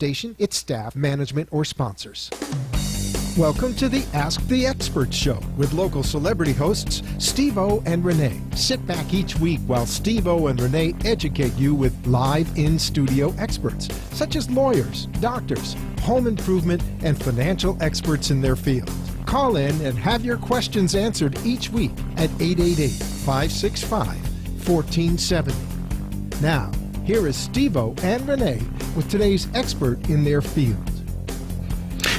station, its staff, management, or sponsors. Welcome to the Ask the Expert Show with local celebrity hosts Steve-O and Renee. Sit back each week while Steve-O and Renee educate you with live in-studio experts, such as lawyers, doctors, home improvement, and financial experts in their field. Call in and have your questions answered each week at 888-565-1470. Now, here is Steve-O and Renee with today's expert in their field.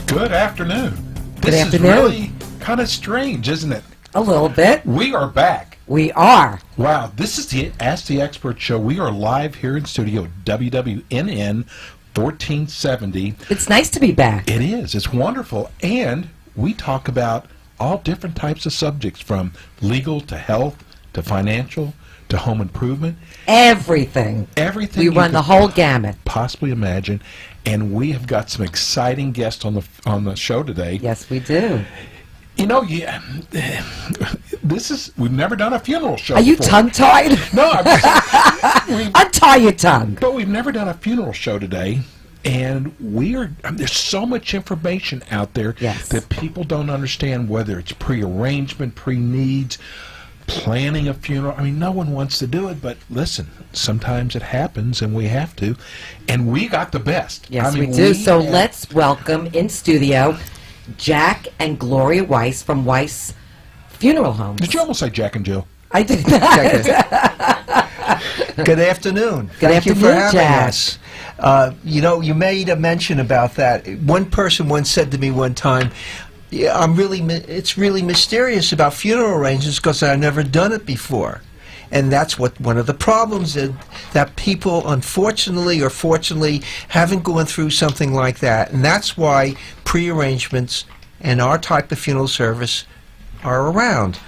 Good afternoon. Good This afternoon. is really kind of strange, isn't it? A little bit. We are back. We are. Wow, this is the Ask the Expert Show. We are live here in studio WWNN 1470. It's nice to be back. It is. It's wonderful. And we talk about all different types of subjects, from legal to health to financial to home improvement. Everything. Everything We you run the could whole gamut. possibly imagine. And we have got some exciting guests on the show today. Yes, we do. You know, we've never done a funeral show Are you before. tongue-tied? No, Untie your tongue. but we've never done a funeral show today, and there's so much information out there Yes. that people don't understand, whether it's pre-arrangement, pre-needs, planning a funeral. I mean, no one wants to do it, but listen, sometimes it happens, and we have to, and we got the best. Yes, I mean, we do. So have- let's welcome in studio Jack and Gloria Weiss from Weiss Funeral Homes. Did you almost say Jack and Jill? I did not. Good afternoon. Good Thank you for afternoon, having Jack. us. You made a mention about that. One person once said to me one time, "Yeah, it's really mysterious about funeral arrangements because I've never done it before." And that's one of the problems is that people, unfortunately or fortunately, haven't gone through something like that. And that's why pre-arrangements and our type of funeral service are around.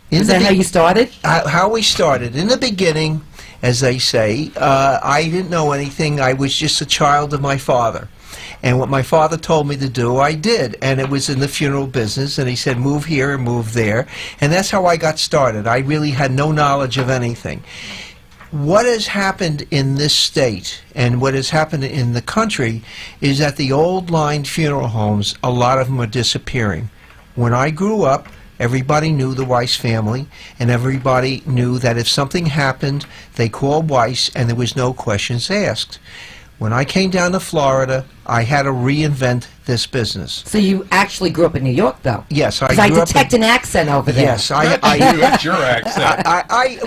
Is that how you started? How we started. In the beginning, as they say, I didn't know anything. I was just a child of my father. And what my father told me to do, I did. And it was in the funeral business. And he said, move here and move there. And that's how I got started. I really had no knowledge of anything. What has happened in this state and what has happened in the country is that the old line funeral homes, a lot of them are disappearing. When I grew up, everybody knew the Weiss family, and everybody knew that if something happened, they called Weiss, and there was no questions asked. When I came down to Florida, I had to reinvent this business. So you actually grew up in New York, though? Yes, I Because I grew up detect an accent over there. Yes, That's your accent.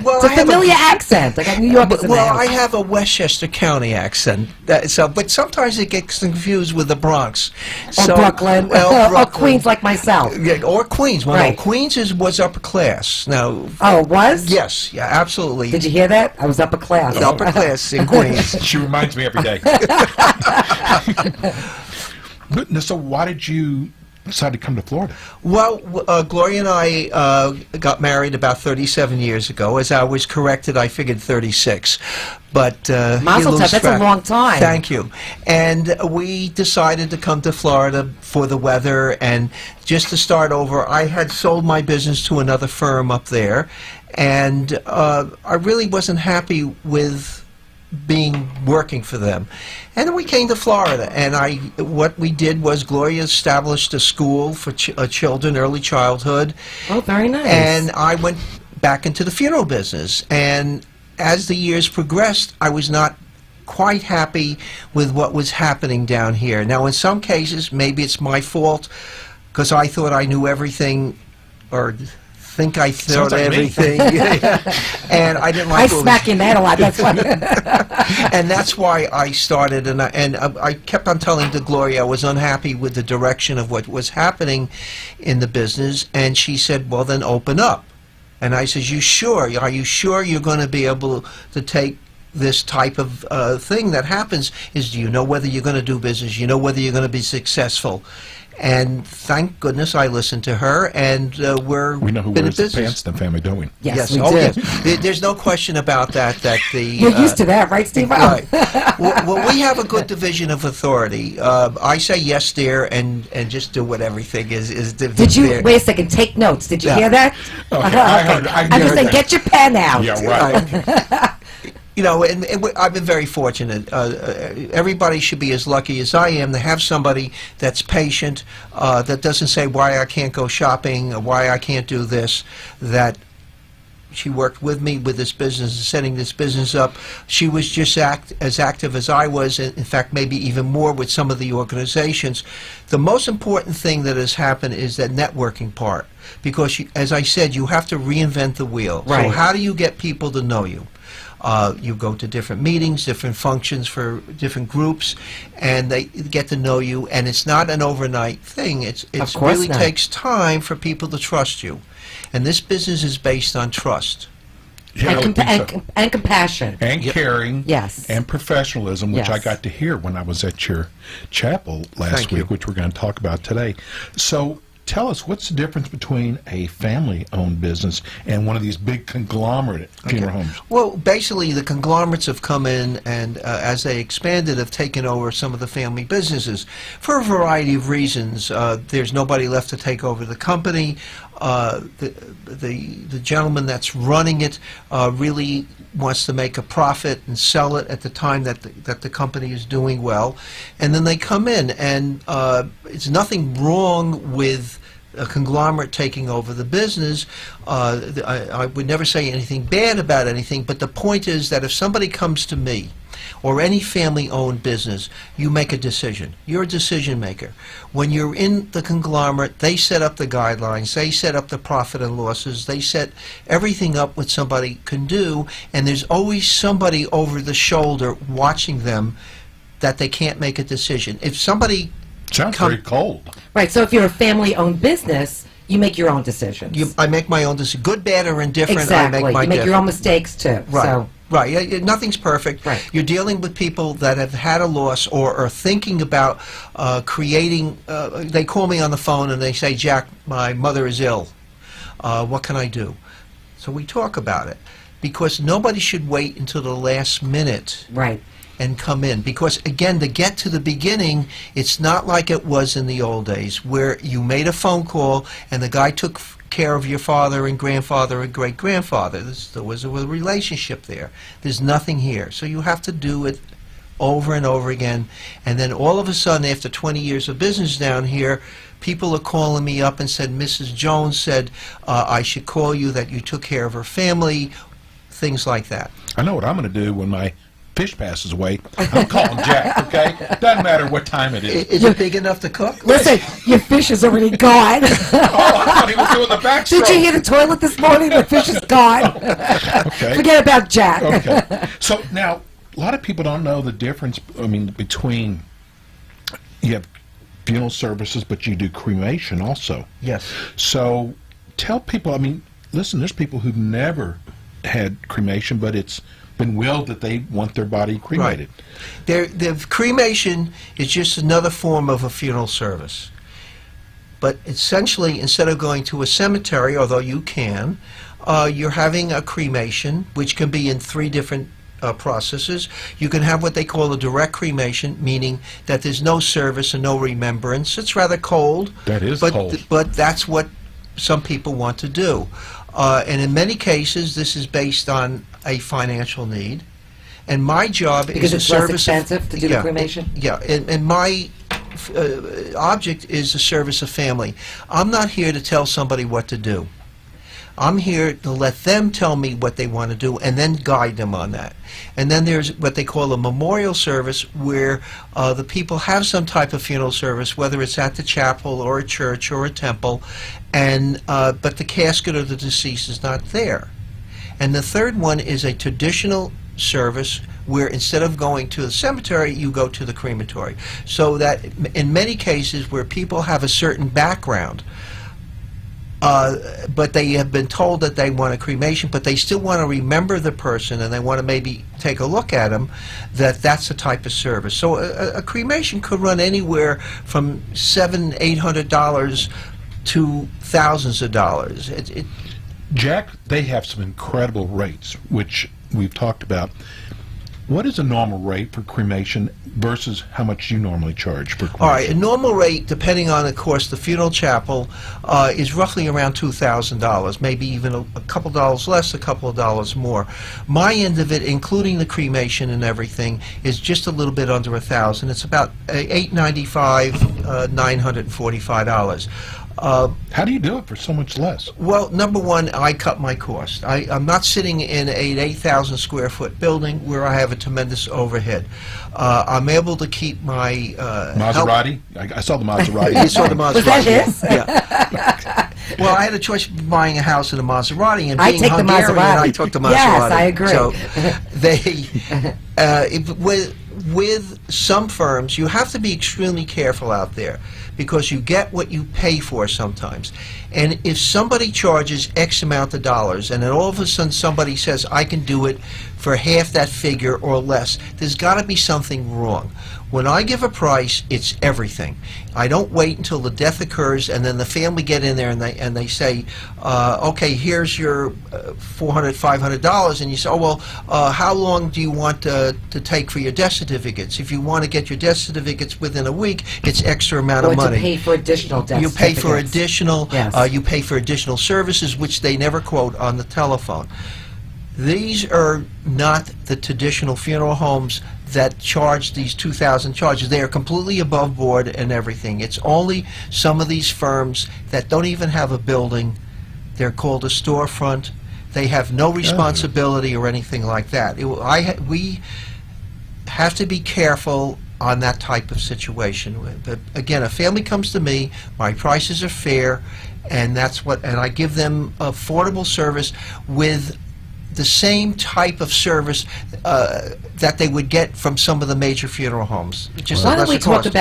well, It's a familiar accent. I got New Yorkers in the Well, house. I have a Westchester County accent, but sometimes it gets confused with the Bronx. Or Brooklyn. Well, Or Queens like myself. Yeah, or Queens. Well, Right. no, Queens was upper class. Now, Oh, it was? yes, yeah, absolutely. Did you hear that? I was upper class. Upper class in Queens. She reminds me every day. So why did you decide to come to Florida? Well, Gloria and I got married about 37 years ago. As I was corrected, I figured 36. But Mazel tov, that's a long time. Thank you. And we decided to come to Florida for the weather and just to start over. I had sold my business to another firm up there, and I really wasn't happy with working for them. And then we came to Florida, and what we did was Gloria established a school for children, early childhood. Oh, very nice. And I went back into the funeral business. And as the years progressed, I was not quite happy with what was happening down here. Now, in some cases, maybe it's my fault because I thought I knew everything, or think I thought like me. everything. And I didn't like I what was- smack you in the head a lot, that's why. and that's why I started, and I kept on telling to Gloria I was unhappy with the direction of what was happening in the business, and she said, well, then open up. And I said, you sure? Are you sure you're going to be able to take this type of thing that happens? Do you know whether you're going to do business? You know whether you're going to be successful? And thank goodness I listened to her, and We know who been in wears the business. pants, then, family, don't we? Yes, we oh do. yes. There's no question about that. You're used to that, right, Steve? Right. Well, we have a good division of authority. I say yes, dear, and just do what everything is. Did you, wait a second, take notes. Did you Yeah. hear that? Okay, I heard I'm just saying, that. get your pen out. Yeah, right. You know, I've been very fortunate. Everybody should be as lucky as I am to have somebody that's patient, that doesn't say why I can't go shopping, or why I can't do this, that she worked with me with this business, setting this business up. She was just as active as I was, in fact, maybe even more with some of the organizations. The most important thing that has happened is that networking part, because, as I said, you have to reinvent the wheel. Right. So how do you get people to know you? You go to different meetings, different functions for different groups, and they get to know you. And it's not an overnight thing. It really takes time for people to trust you. And this business is based on trust. Yeah, And compassion. and caring, Yes. and professionalism, which I Yes. got to hear when I was at your chapel last Thank you. week, which we're going to talk about today. So tell us, what's the difference between a family-owned business and one of these big conglomerate funeral homes? Well, basically, the conglomerates have come in and, as they expanded, have taken over some of the family businesses for a variety of reasons. There's nobody left to take over the company. The gentleman that's running it really wants to make a profit and sell it at the time that the company is doing well, and then they come in, and it's nothing wrong with a conglomerate taking over the business. I would never say anything bad about anything, but the point is that if somebody comes to me or any family-owned business, you make a decision. You're a decision maker. When you're in the conglomerate, they set up the guidelines, they set up the profit and losses, they set everything up what somebody can do, and there's always somebody over the shoulder watching them that they can't make a decision. If somebody Sounds very cold. Right, so if you're a family-owned business, you make your own decisions. I make my own decision. Good, bad, or indifferent, Exactly. I make my You make your own mistakes, too. Right. So. Right. Nothing's perfect. Right. You're dealing with people that have had a loss or are thinking about creating. They call me on the phone and they say, "Jack, my mother is ill. What can I do?" So we talk about it, because nobody should wait until the last minute Right. and come in. Because, again, to get to the beginning, it's not like it was in the old days where you made a phone call and the guy took care of your father and grandfather and great-grandfather. There was a relationship there. There's nothing here. So you have to do it over and over again. And then all of a sudden, after 20 years of business down here, people are calling me up and said, "Mrs. Jones said I should call you, that you took care of her family," things like that. I know what I'm going to do when my fish passes away. I'm calling Jack, okay? Doesn't matter what time it is. Is it big enough to cook? Listen, your fish is already gone. Oh, I thought he was doing the backstroke. Did you hear the toilet this morning? The fish is gone. Okay. Forget about Jack. Okay. So now, a lot of people don't know the difference, between, you have funeral services, but you do cremation also. Yes. So tell people, listen, there's people who've never had cremation, but it's been willed that they want their body cremated. Right. The cremation is just another form of a funeral service. But essentially, instead of going to a cemetery, although you can, you're having a cremation, which can be in 3 different processes. You can have what they call a direct cremation, meaning that there's no service and no remembrance. It's rather cold. That is cold. But that's what some people want to do. And in many cases, this is based on a financial need. And my job Because is a it's less service expensive to do the cremation? Yeah, and my object is the service of family. I'm not here to tell somebody what to do. I'm here to let them tell me what they want to do and then guide them on that. And then there's what they call a memorial service, where the people have some type of funeral service, whether it's at the chapel or a church or a temple, and but the casket of the deceased is not there. And the third one is a traditional service, where instead of going to the cemetery, you go to the crematory. So that in many cases where people have a certain background, but they have been told that they want a cremation, but they still want to remember the person and they want to maybe take a look at them, that's the type of service. So a cremation could run anywhere from $700-800 to thousands of dollars. Jack, they have some incredible rates, which we've talked about. What is a normal rate for cremation versus how much you normally charge for cremation? All right, a normal rate, depending on, of course, the funeral chapel, is roughly around $2,000, maybe even a couple dollars less, a couple of dollars more. My end of it, including the cremation and everything, is just a little bit under $1,000. It's about $895, $945. How do you do it for so much less? Well, number one, I cut my cost. I'm not sitting in an 8,000 square foot building where I have a tremendous overhead. I'm able to keep my Maserati? I saw the Maserati. You saw the Maserati. Was that his? Yeah. Well, I had a choice of buying a house in a Maserati, and I being take the Hungarian, Maserati. I took the Maserati. Yes, I agree. So with some firms, you have to be extremely careful out there, because you get what you pay for sometimes. And if somebody charges X amount of dollars, and then all of a sudden somebody says, I can do it for half that figure or less, there's got to be something wrong. When I give a price, it's everything. I don't wait until the death occurs and then the family get in there and they say, okay, here's your $400, $500, and you say, oh, well, how long do you want to take for your death certificates? If you want to get your death certificates within a week, it's extra amount of money. To pay for additional death You pay for certificates. additional, Yes. you pay for additional services, which they never quote on the telephone. These are not the traditional funeral homes that charge these 2,000 charges. They are completely above board and everything. It's only some of these firms that don't even have a building. They're called a storefront. They have no responsibility or anything like that. We have to be careful on that type of situation. But again, a family comes to me, my prices are fair, and I give them affordable service with the same type of service that they would get from some of the major funeral homes. Just Why at don't we lesser talk cost.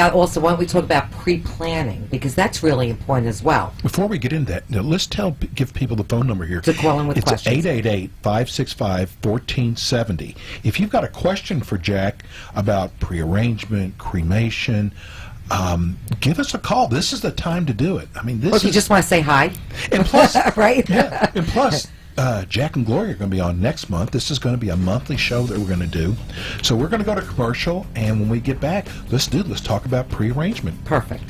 about pre-planning, because that's really important as well. Before we get into that, let's give people the phone number here. To call in with it's questions. 888-565-1470. If you've got a question for Jack about prearrangement, cremation, give us a call. This is the time to do it. I mean, this Or if you just want to say hi, and plus, right? yeah, and plus, Jack and Gloria are going to be on next month. This is going to be a monthly show that we're going to do. So we're going to go to commercial, and when we get back, let's talk about prearrangement. Perfect.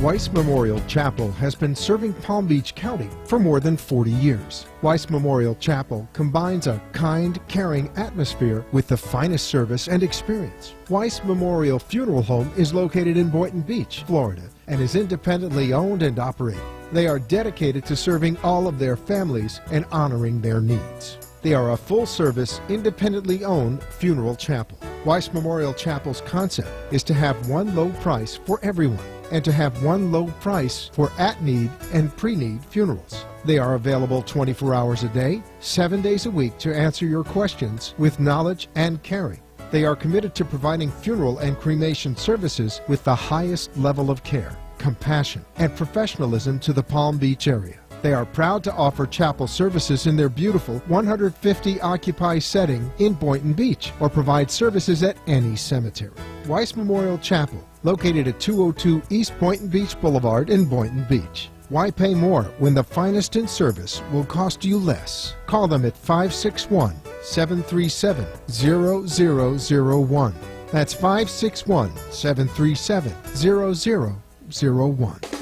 Weiss Memorial Chapel has been serving Palm Beach County for more than 40 years. Weiss Memorial Chapel combines a kind, caring atmosphere with the finest service and experience. Weiss Memorial Funeral Home is located in Boynton Beach, Florida, and is independently owned and operated. They are dedicated to serving all of their families and honoring their needs. They are a full-service, independently owned funeral chapel. Weiss Memorial Chapel's concept is to have one low price for everyone, and to have one low price for at-need and pre-need funerals. They are available 24 hours a day, 7 days a week to answer your questions with knowledge and caring. They are committed to providing funeral and cremation services with the highest level of care, compassion, and professionalism to the Palm Beach area. They are proud to offer chapel services in their beautiful 150-occupy setting in Boynton Beach, or provide services at any cemetery. Weiss Memorial Chapel, located at 202 East Boynton Beach Boulevard in Boynton Beach. Why pay more when the finest in service will cost you less? Call them at 561-737-0001. That's 561-737-0001.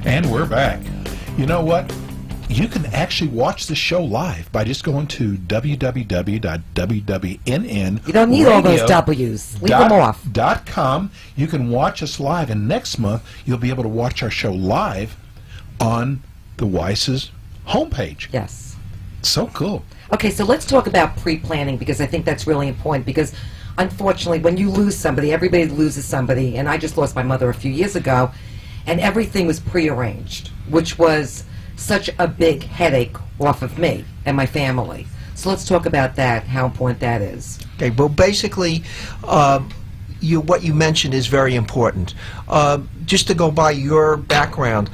And we're back. You know what? You can actually watch the show live by just going to www.wwnn. You don't need all those W's. Leave them off. .com. You can watch us live, and next month you'll be able to watch our show live on the Weiss's homepage. Yes. So cool. Okay, so let's talk about pre-planning, because I think that's really important, because unfortunately when you lose somebody, everybody loses somebody, and I just lost my mother a few years ago, and everything was prearranged, which was such a big headache off of me and my family. So let's talk about that, how important that is. Okay, well, basically, what you mentioned is very important. Just to go by your background,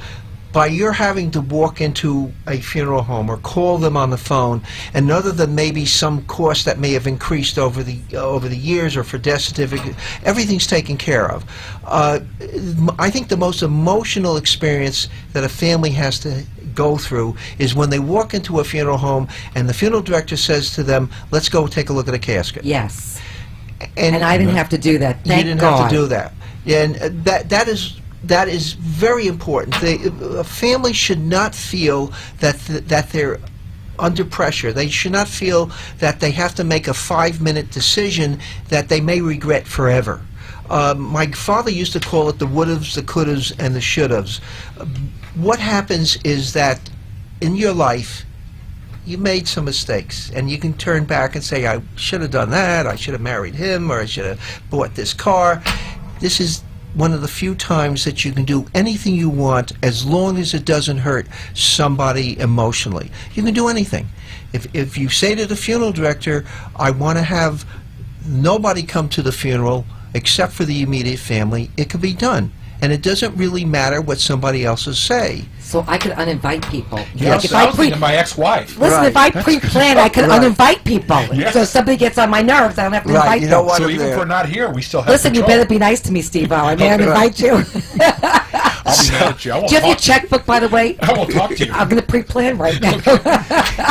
by your having to walk into a funeral home or call them on the phone, and other than maybe some cost that may have increased over the years or for death certificate, everything's taken care of. I think the most emotional experience that a family has to go through is when they walk into a funeral home and the funeral director says to them, let's go take a look at a casket. Yes. And I didn't have to do that. Thank You didn't God. have to do that. And that is very important. A family should not feel that they're under pressure. They should not feel that they have to make a 5-minute decision that they may regret forever. My father used to call it the would-haves, the could-haves, and the should-haves. What happens is that in your life, you made some mistakes, and you can turn back and say, I should have done that, I should have married him, or I should have bought this car. This is one of the few times that you can do anything you want as long as it doesn't hurt somebody emotionally. You can do anything. If you say to the funeral director, I want to have nobody come to the funeral except for the immediate family, it can be done. And it doesn't really matter what somebody else will say. So I could uninvite people. Yes, if I was thinking my ex-wife. Listen, if I pre-plan, I could Right. uninvite people. Yes. So if somebody gets on my nerves, I don't have to Right, invite you them. don't want So them even there. if we're not here, we still have Listen, you control. better be nice to me, Steve-O. I may uninvite you. I'll be mad at you. I won't Do you have your talk- checkbook, by the way? I won't talk to you. I'm going to pre-plan right now.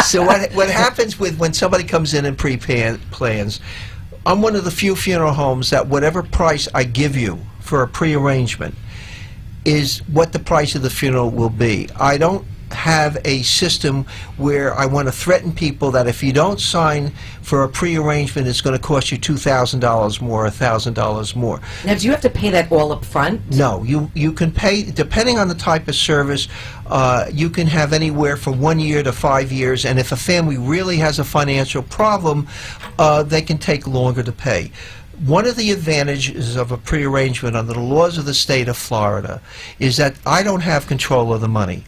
So what happens when somebody comes in and pre-plans, I'm one of the few funeral homes that whatever price I give you for a pre-arrangement is what the price of the funeral will be. I don't have a system where I want to threaten people that if you don't sign for a pre-arrangement, it's going to cost you $2,000 more, $1,000 more. Now, do you have to pay that all up front? No, you can pay, depending on the type of service, you can have anywhere from 1 year to 5 years, and if a family really has a financial problem, they can take longer to pay. One of the advantages of a pre-arrangement under the laws of the state of Florida is that I don't have control of the money.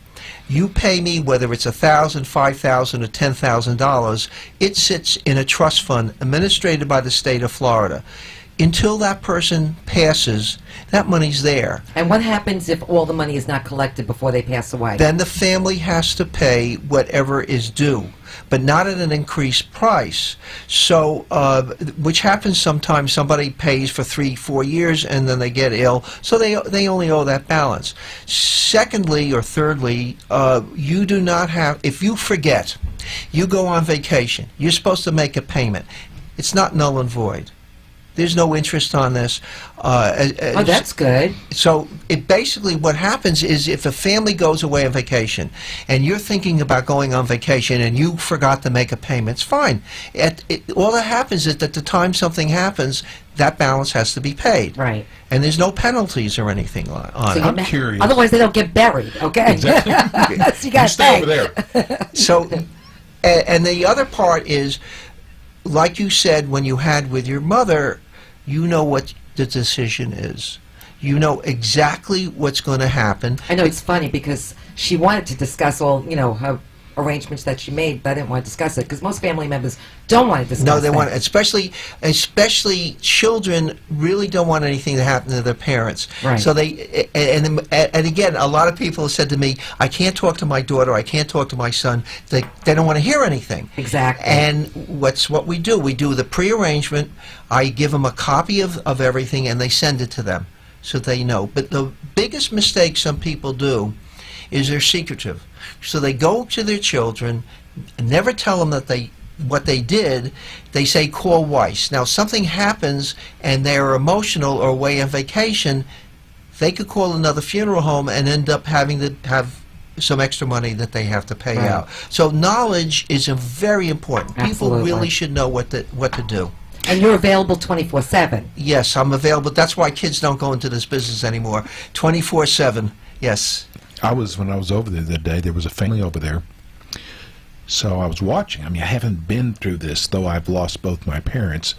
You pay me whether it's $1,000, $5,000, or $10,000. It sits in a trust fund administrated by the state of Florida. Until that person passes, that money's there. And what happens if all the money is not collected before they pass away? Then the family has to pay whatever is due, but not at an increased price. So, which happens sometimes. Somebody pays for 3-4 years and then they get ill, so they only owe that balance. Secondly or thirdly, you do not have, if you forget, you go on vacation, you're supposed to make a payment. It's not null and void. There's no interest on this. Oh, that's good. So it basically, what happens is if a family goes away on vacation and you're thinking about going on vacation and you forgot to make a payment, it's fine. All that happens is that at the time something happens, that balance has to be paid. Right. And there's no penalties or anything on So it. I'm curious. Otherwise, they don't get buried, okay? Exactly. So you got You to stay pay. over there. So, and the other part is, like you said, when you had with your mother, you know what the decision is. You know exactly what's going to happen. I know it's funny because she wanted to discuss all, her arrangements that she made, but I didn't want to discuss it because most family members don't want to discuss No, they that. want, especially children really don't want anything to happen to their parents. Right. So and again, a lot of people have said to me, I can't talk to my daughter, I can't talk to my son. They don't want to hear anything. Exactly. And what we do? We do the pre-arrangement. I give them a copy of everything, and they send it to them so they know. But the biggest mistake some people do is they're secretive. So they go to their children, never tell them that what they did. They say, call Weiss. Now, something happens and they're emotional or away on vacation, they could call another funeral home and end up having to have some extra money that they have to pay Right. out. So knowledge is very important. Absolutely. People really should know what to do. And you're available 24/7. Yes, I'm available. That's why kids don't go into this business anymore. 24/7. Yes. When I was over there the other day, there was a family over there. So I was watching. I mean, I haven't been through this, though I've lost both my parents.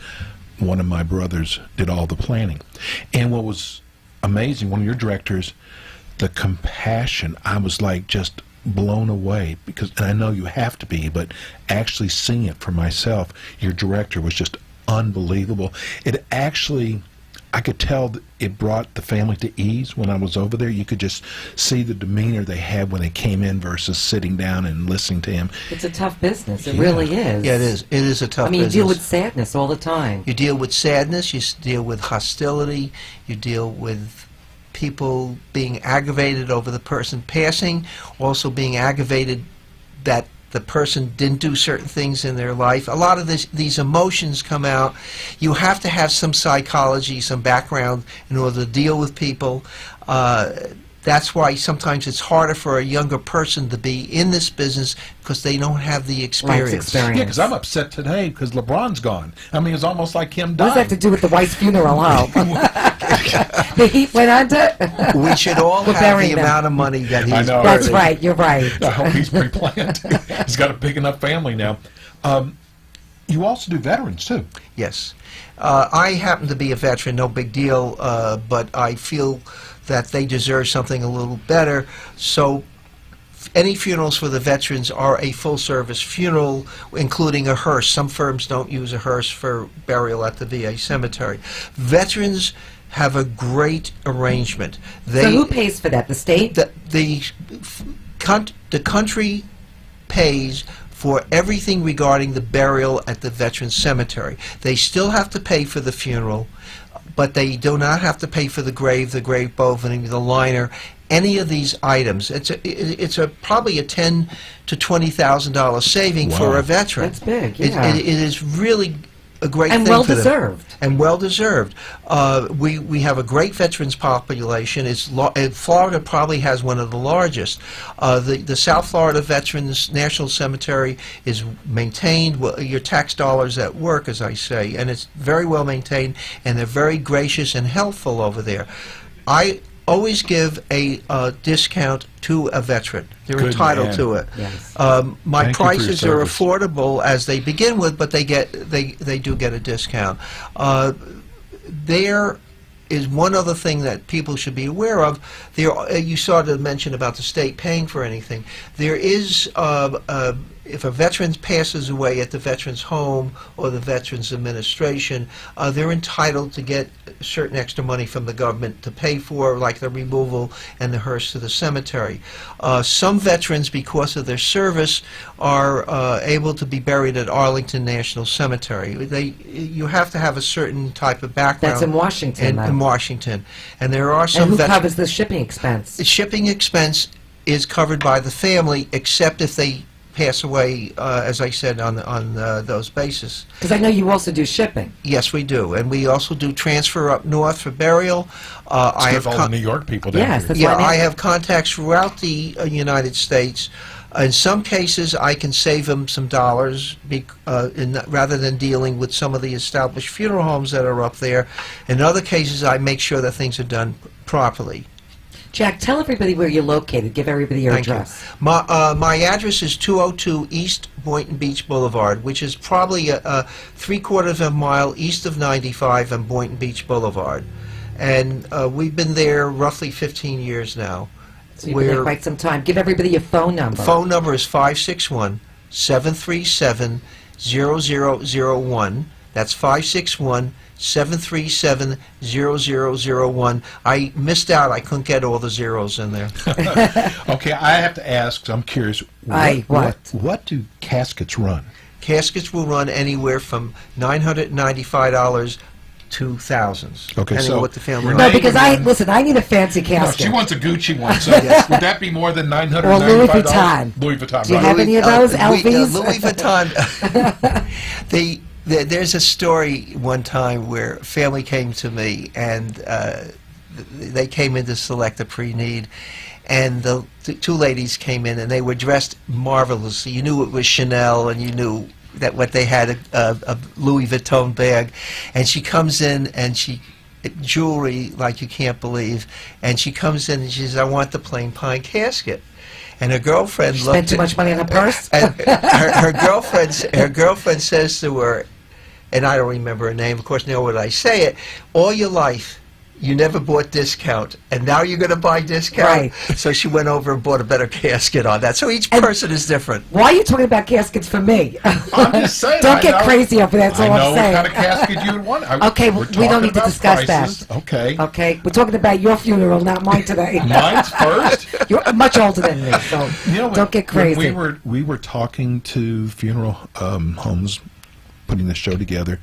One of my brothers did all the planning. And what was amazing, one of your directors, the compassion, I was like just blown away because, and I know you have to be, but actually seeing it for myself, your director was just unbelievable. It actually, I could tell that it brought the family to ease when I was over there. You could just see the demeanor they had when they came in versus sitting down and listening to him. It's a tough business. It Yeah. really is. Yeah, it is. It is a tough I mean, you business. deal with sadness all the time. You deal with sadness, you deal with hostility, you deal with people being aggravated over the person passing, also being aggravated that the person didn't do certain things in their life. A lot of these emotions come out. You have to have some psychology, some background in order to deal with people. That's why sometimes it's harder for a younger person to be in this business because they don't have the experience. Yeah, because I'm upset today because LeBron's gone. I mean, it's almost like him What dying. does that have to do with the Weiss funeral, huh? The heat went under? We should all We're have burying the them. amount of money that he's I know. That's buried. right, you're right. I hope he's pre-planned. He's got a big enough family now. You also do veterans, too. Yes. I happen to be a veteran, no big deal, but I feel that they deserve something a little better. So any funerals for the veterans are a full-service funeral, including a hearse. Some firms don't use a hearse for burial at the VA cemetery. Veterans have a great arrangement. So who pays for that? The state? The country pays for everything regarding the burial at the Veterans Cemetery. They still have to pay for the funeral, but they do not have to pay for the grave opening, the liner, any of these items. It's probably a $10,000 to $20,000 saving Wow. for a veteran. That's big, yeah. It is really a great And thing for them. well-deserved. And well-deserved. We have a great veterans population. Florida probably has one of the largest. The South Florida Veterans National Cemetery is maintained. Well, your tax dollars at work, as I say, and it's very well maintained, and they're very gracious and helpful over there. I always give a discount to a veteran. They're Good entitled man. to it. Yes. My Thank you for your prices are service. affordable as they begin with, but they do get a discount. There is one other thing that people should be aware of. You started to mention about the state paying for anything. There is, if a veteran passes away at the veteran's home or the Veterans Administration, they're entitled to get certain extra money from the government to pay for, like the removal and the hearse to the cemetery. Some veterans, because of their service, are able to be buried at Arlington National Cemetery. You have to have a certain type of background. That's in Washington, In Washington. And there are some And who veterans. covers the shipping expense? The shipping expense is covered by the family, except if they pass away, as I said, on those bases. Because I know you also do shipping. Yes, we do, and we also do transfer up north for burial. I have all the New York people down Yes, here. that's yeah, what I I mean. have contacts throughout the United States. In some cases, I can save them some dollars rather than dealing with some of the established funeral homes that are up there. In other cases, I make sure that things are done properly. Jack, tell everybody where you're located. Give everybody your Thank address. you. My address is 202 East Boynton Beach Boulevard, which is probably a three-quarters of a mile east of 95 on Boynton Beach Boulevard. And we've been there roughly 15 years now. So you've been there quite some time. Give everybody your phone number. Phone number is 561-737-0001. That's 561-737-0001. I missed out. I couldn't get all the zeros in there. Okay, I have to ask, 'cause I'm curious. What do caskets run? Caskets will run anywhere from $995 to thousands. Okay, depending so on what the family. Renee- No, because I need a fancy No, casket. she wants a Gucci one. So would that be more than $995? Or Louis Vuitton. Louis Vuitton. Do you right. have any of those, LVs? Louis Vuitton. There's a story one time where a family came to me and they came in to select a pre-need, and the two ladies came in and they were dressed marvelously. You knew it was Chanel, and you knew that what they had a Louis Vuitton bag, and she comes in and jewelry like you can't believe, and she comes in and she says, "I want the plain pine casket." And her girlfriend She looked spent too much money on a purse? and her girlfriend says to her, and I don't remember her name, of course, nor would I say it, all your life you never bought discount, and now you're going to buy discount? Right. So she went over and bought a better casket on that. So each person is different. Why are you talking about caskets for me? I'm just saying. Don't I get know- crazy over that, that's I all know I'm saying. what kind of casket you would want. Okay, well, we're we don't talking need to about discuss prices. that. Okay. Okay, we're talking about your funeral, not mine today. Mine's first. You're much older than me, so You know, don't get crazy. We were talking to funeral homes, putting the show together,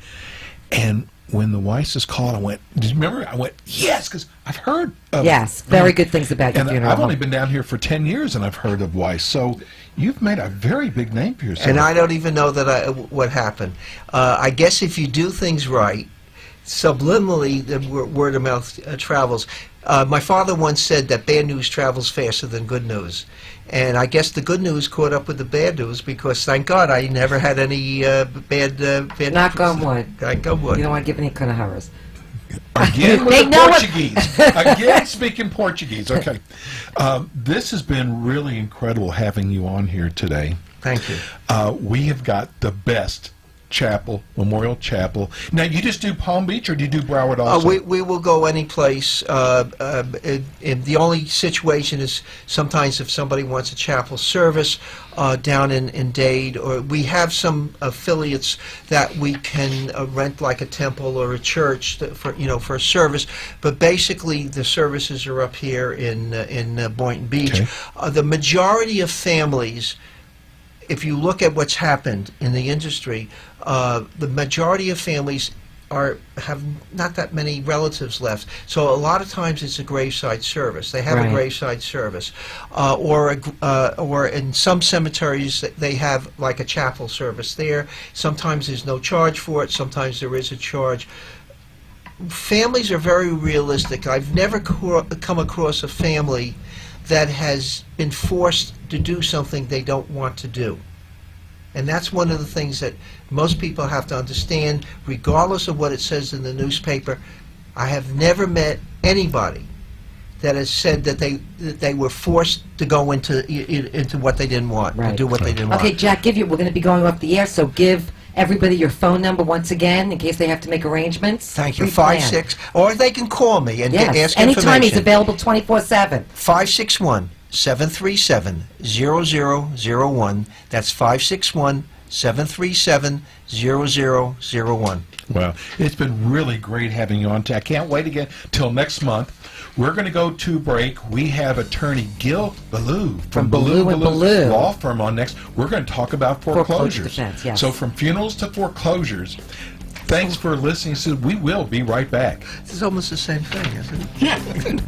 and when the Weisses called, I went, did you remember? I went, yes, because I've heard of Yes, very good things about your And funeral I've only home. been down here for 10 years, and I've heard of Weiss. So you've made a very big name for yourself. And I don't even know what happened. I guess if you do things right, subliminally, the word of mouth travels. My father once said that bad news travels faster than good news. And I guess the good news caught up with the bad news because, thank God, I never had any bad Knock on wood. Knock on wood. You don't want to give any kind of horrors. Again with They the know what- Portuguese. Again speaking Portuguese. Okay. This has been really incredible having you on here today. Thank you. We have got the best chapel, Memorial Chapel. Now, you just do Palm Beach, or do you do Broward also? We will go any place. The only situation is sometimes if somebody wants a chapel service down in Dade, or we have some affiliates that we can rent, like a temple or a church for a service. But basically, the services are up here in Boynton Beach. Okay. The majority of families, if you look at what's happened in the industry, the majority of families have not that many relatives left. So a lot of times it's a graveside service. They have a Right. graveside service, or in some cemeteries they have like a chapel service there. Sometimes there's no charge for it. Sometimes there is a charge. Families are very realistic. I've never come across a family that has been forced to do something they don't want to do. And that's one of the things that most people have to understand, regardless of what it says in the newspaper. I have never met anybody that has said that they were forced to go into what they didn't want, to Right. do what they didn't Okay, want. Jack, we're going to be going off the air, so give everybody your phone number once again in case they have to make arrangements. Thank you. Pre-plan. 5-6, or they can call me and Yes, ask anytime he's information. available 24/7. 561-737-0001. That's 561-737-0001. Well, it's been really great having you on. I can't wait again till next month. We're going to go to break. We have attorney Gil Ballou From Ballou and Ballou. Law Firm on next. We're going to talk about Foreclosure foreclosures. defense, yes. So from funerals to foreclosures. Thanks for listening. So we will be right back. This is almost the same thing, isn't it?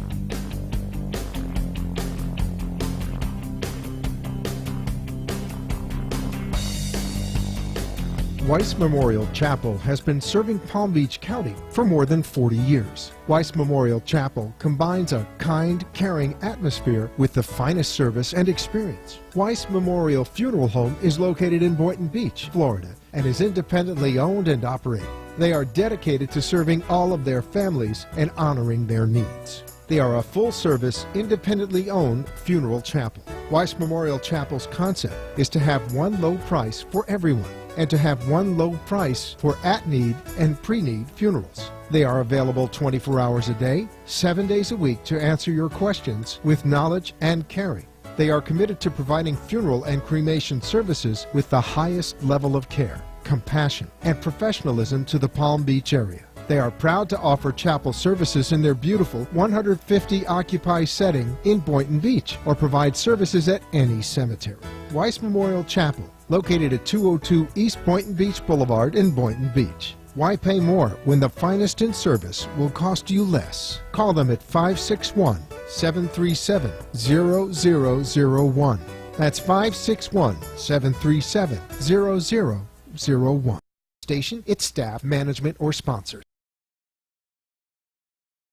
Weiss Memorial Chapel has been serving Palm Beach County for more than 40 years. Weiss Memorial Chapel combines a kind, caring atmosphere with the finest service and experience. Weiss Memorial Funeral Home is located in Boynton Beach, Florida, and is independently owned and operated. They are dedicated to serving all of their families and honoring their needs. They are a full-service, independently owned funeral chapel. Weiss Memorial Chapel's concept is to have one low price for everyone, and to have one low price for at-need and pre-need funerals. They are available 24 hours a day, 7 days a week to answer your questions with knowledge and caring. They are committed to providing funeral and cremation services with the highest level of care, compassion, and professionalism to the Palm Beach area. They are proud to offer chapel services in their beautiful 150-occupy setting in Boynton Beach, or provide services at any cemetery. Weiss Memorial Chapel, located at 202 East Boynton Beach Boulevard in Boynton Beach. Why pay more when the finest in service will cost you less? Call them at 561-737-0001. That's 561-737-0001. Station, its staff, management, or sponsors.